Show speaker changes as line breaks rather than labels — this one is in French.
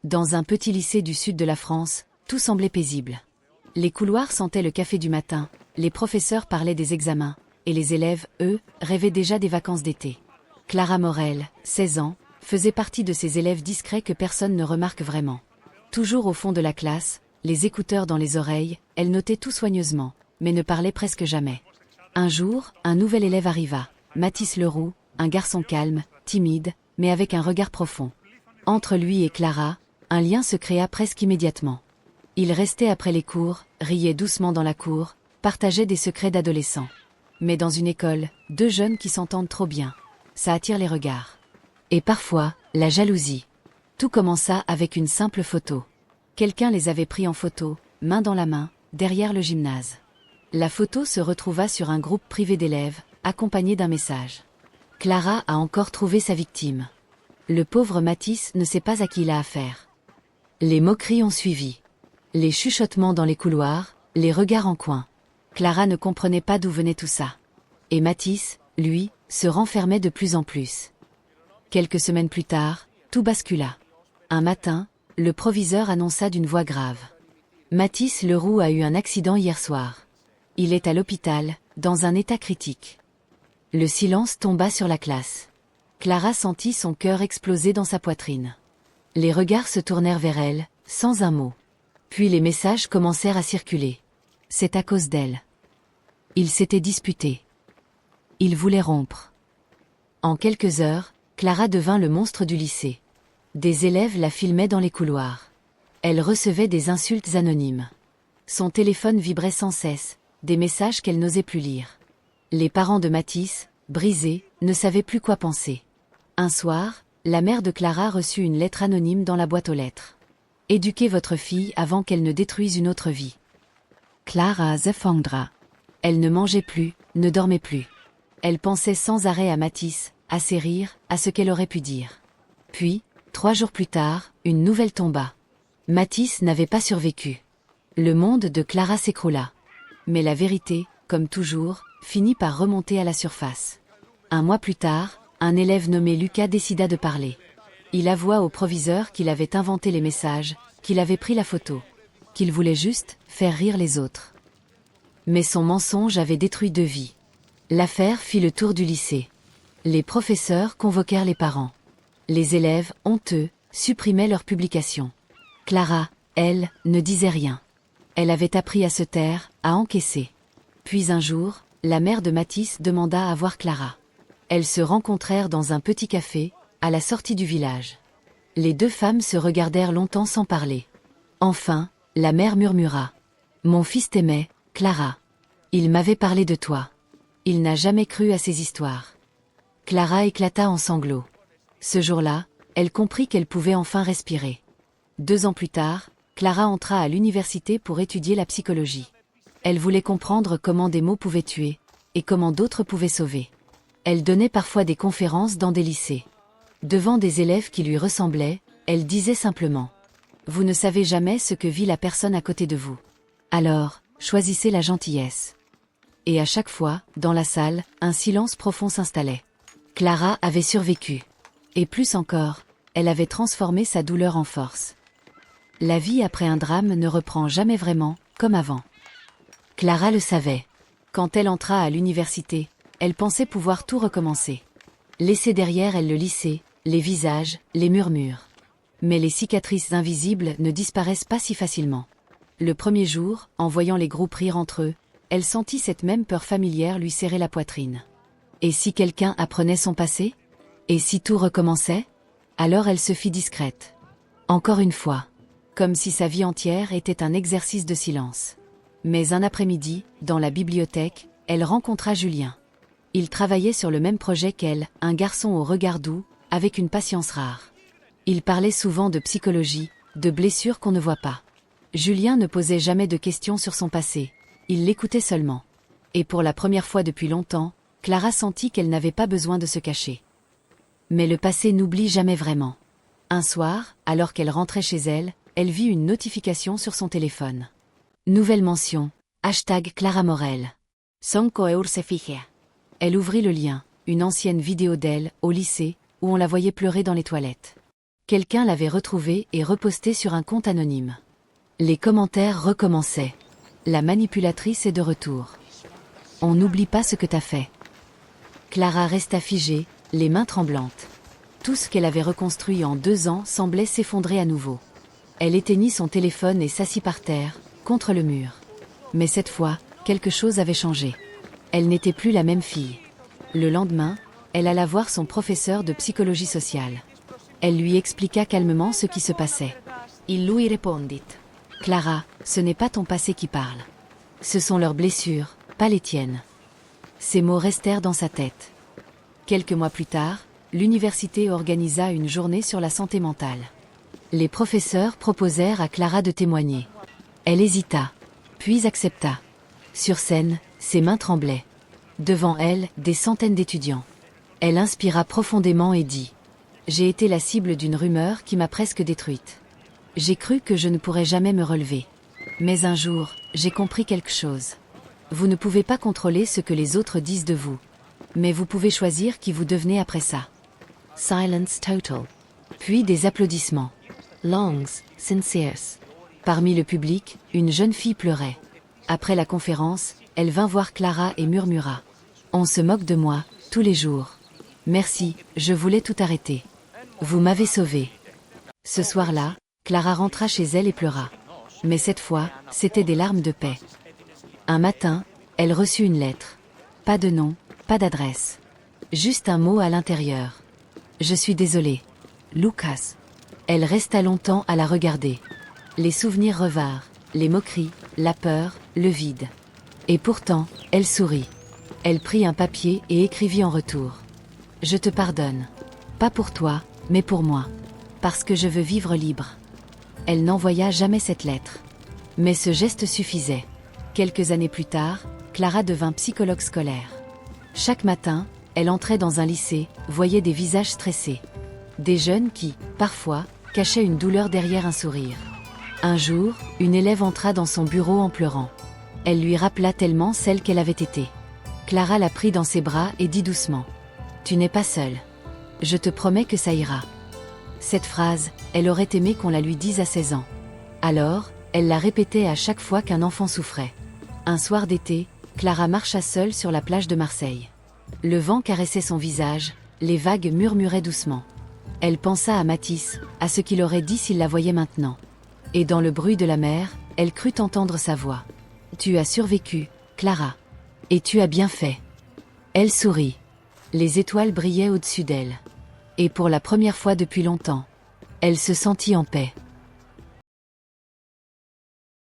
Dans un petit lycée du sud de la France, tout semblait paisible. Les couloirs sentaient le café du matin, les professeurs parlaient des examens, et les élèves, eux, rêvaient déjà des vacances d'été. Clara Morel, 16 ans, faisait partie de ces élèves discrets que personne ne remarque vraiment. Toujours au fond de la classe, les écouteurs dans les oreilles, elle notait tout soigneusement, mais ne parlait presque jamais. Un jour, un nouvel élève arriva, Mathis Leroux, un garçon calme, timide, mais avec un regard profond. Entre lui et Clara, un lien se créa presque immédiatement. Il restait après les cours, riait doucement dans la cour, partageait des secrets d'adolescents. Mais dans une école, deux jeunes qui s'entendent trop bien. Ça attire les regards. Et parfois, la jalousie. Tout commença avec une simple photo. Quelqu'un les avait pris en photo, main dans la main, derrière le gymnase. La photo se retrouva sur un groupe privé d'élèves, accompagné d'un message. Clara a encore trouvé sa victime. Le pauvre Mathis ne sait pas à qui il a affaire. Les moqueries ont suivi. Les chuchotements dans les couloirs, les regards en coin. Clara ne comprenait pas d'où venait tout ça. Et Mathis, lui, se renfermait de plus en plus. Quelques semaines plus tard, tout bascula. Un matin, le proviseur annonça d'une voix grave. Mathis Leroux a eu un accident hier soir. Il est à l'hôpital, dans un état critique. Le silence tomba sur la classe. Clara sentit son cœur exploser dans sa poitrine. Les regards se tournèrent vers elle, sans un mot. Puis les messages commencèrent à circuler. C'est à cause d'elle. Ils s'étaient disputés. Ils voulaient rompre. En quelques heures, Clara devint le monstre du lycée. Des élèves la filmaient dans les couloirs. Elle recevait des insultes anonymes. Son téléphone vibrait sans cesse, des messages qu'elle n'osait plus lire. Les parents de Mathis, brisés, ne savaient plus quoi penser. Un soir, la mère de Clara reçut une lettre anonyme dans la boîte aux lettres. Éduquez votre fille avant qu'elle ne détruise une autre vie. Clara Zefandra. Elle ne mangeait plus, ne dormait plus. Elle pensait sans arrêt à Mathis, à ses rires, à ce qu'elle aurait pu dire. Puis, 3 jours plus tard, une nouvelle tomba. Mathis n'avait pas survécu. Le monde de Clara s'écroula. Mais la vérité, comme toujours, finit par remonter à la surface. Un mois plus tard, un élève nommé Lucas décida de parler. Il avoua au proviseur qu'il avait inventé les messages, qu'il avait pris la photo, qu'il voulait juste faire rire les autres. Mais son mensonge avait détruit 2 vies. L'affaire fit le tour du lycée. Les professeurs convoquèrent les parents. Les élèves, honteux, supprimaient leurs publications. Clara, elle, ne disait rien. Elle avait appris à se taire, à encaisser. Puis un jour, la mère de Mathis demanda à voir Clara. Elles se rencontrèrent dans un petit café, à la sortie du village. Les 2 femmes se regardèrent longtemps sans parler. Enfin, la mère murmura. « Mon fils t'aimait, Clara. Il m'avait parlé de toi. Il n'a jamais cru à ces histoires. » Clara éclata en sanglots. Ce jour-là, elle comprit qu'elle pouvait enfin respirer. 2 ans plus tard, Clara entra à l'université pour étudier la psychologie. Elle voulait comprendre comment des mots pouvaient tuer, et comment d'autres pouvaient sauver. Elle donnait parfois des conférences dans des lycées. Devant des élèves qui lui ressemblaient, elle disait simplement « Vous ne savez jamais ce que vit la personne à côté de vous. Alors, choisissez la gentillesse. » Et à chaque fois, dans la salle, un silence profond s'installait. Clara avait survécu. Et plus encore, elle avait transformé sa douleur en force. La vie après un drame ne reprend jamais vraiment, comme avant. Clara le savait. Quand elle entra à l'université, elle pensait pouvoir tout recommencer. Laisser derrière elle le lycée, les visages, les murmures. Mais les cicatrices invisibles ne disparaissent pas si facilement. Le premier jour, en voyant les groupes rire entre eux, elle sentit cette même peur familière lui serrer la poitrine. Et si quelqu'un apprenait son passé? Et si tout recommençait? Alors elle se fit discrète. Encore une fois. Comme si sa vie entière était un exercice de silence. Mais un après-midi, dans la bibliothèque, elle rencontra Julien. Il travaillait sur le même projet qu'elle, un garçon au regard doux, avec une patience rare. Il parlait souvent de psychologie, de blessures qu'on ne voit pas. Julien ne posait jamais de questions sur son passé. Il l'écoutait seulement. Et pour la première fois depuis longtemps, Clara sentit qu'elle n'avait pas besoin de se cacher. Mais le passé n'oublie jamais vraiment. Un soir, alors qu'elle rentrait chez elle, elle vit une notification sur son téléphone. Nouvelle mention, #Clara Morel. 5 € se fije. Elle ouvrit le lien, une ancienne vidéo d'elle, au lycée, où on la voyait pleurer dans les toilettes. Quelqu'un l'avait retrouvé et reposté sur un compte anonyme. Les commentaires recommençaient. La manipulatrice est de retour. On n'oublie pas ce que t'as fait. Clara resta figée, les mains tremblantes. Tout ce qu'elle avait reconstruit en 2 ans semblait s'effondrer à nouveau. Elle éteignit son téléphone et s'assit par terre, contre le mur. Mais cette fois, quelque chose avait changé. Elle n'était plus la même fille. Le lendemain, elle alla voir son professeur de psychologie sociale. Elle lui expliqua calmement ce qui se passait. Il lui répondit. Clara, ce n'est pas ton passé qui parle. Ce sont leurs blessures, pas les tiennes. Ces mots restèrent dans sa tête. Quelques mois plus tard, l'université organisa une journée sur la santé mentale. Les professeurs proposèrent à Clara de témoigner. Elle hésita, puis accepta. Sur scène, ses mains tremblaient. Devant elle, des centaines d'étudiants. Elle inspira profondément et dit « J'ai été la cible d'une rumeur qui m'a presque détruite. J'ai cru que je ne pourrais jamais me relever. Mais un jour, j'ai compris quelque chose. Vous ne pouvez pas contrôler ce que les autres disent de vous. Mais vous pouvez choisir qui vous devenez après ça. » Silence total. Puis des applaudissements. Longs, sinceres. Parmi le public, une jeune fille pleurait. Après la conférence, elle vint voir Clara et murmura. « On se moque de moi, tous les jours. Merci, je voulais tout arrêter. Vous m'avez sauvée. » Ce soir-là, Clara rentra chez elle et pleura. Mais cette fois, c'était des larmes de paix. Un matin, elle reçut une lettre. Pas de nom, pas d'adresse. Juste un mot à l'intérieur. « Je suis désolée. Lucas. » Elle resta longtemps à la regarder. Les souvenirs revinrent, les moqueries, la peur, le vide. Et pourtant, elle sourit. Elle prit un papier et écrivit en retour. « Je te pardonne. Pas pour toi, mais pour moi. Parce que je veux vivre libre. » Elle n'envoya jamais cette lettre. Mais ce geste suffisait. Quelques années plus tard, Clara devint psychologue scolaire. Chaque matin, elle entrait dans un lycée, voyait des visages stressés. Des jeunes qui, parfois, cachaient une douleur derrière un sourire. Un jour, une élève entra dans son bureau en pleurant. Elle lui rappela tellement celle qu'elle avait été. Clara la prit dans ses bras et dit doucement « Tu n'es pas seule. Je te promets que ça ira. » Cette phrase, elle aurait aimé qu'on la lui dise à 16 ans. Alors, elle la répétait à chaque fois qu'un enfant souffrait. Un soir d'été, Clara marcha seule sur la plage de Marseille. Le vent caressait son visage, les vagues murmuraient doucement. Elle pensa à Matisse, à ce qu'il aurait dit s'il la voyait maintenant. Et dans le bruit de la mer, elle crut entendre sa voix. « Tu as survécu, Clara. Et tu as bien fait. » Elle sourit. Les étoiles brillaient au-dessus d'elle. Et pour la première fois depuis longtemps, elle se sentit en paix.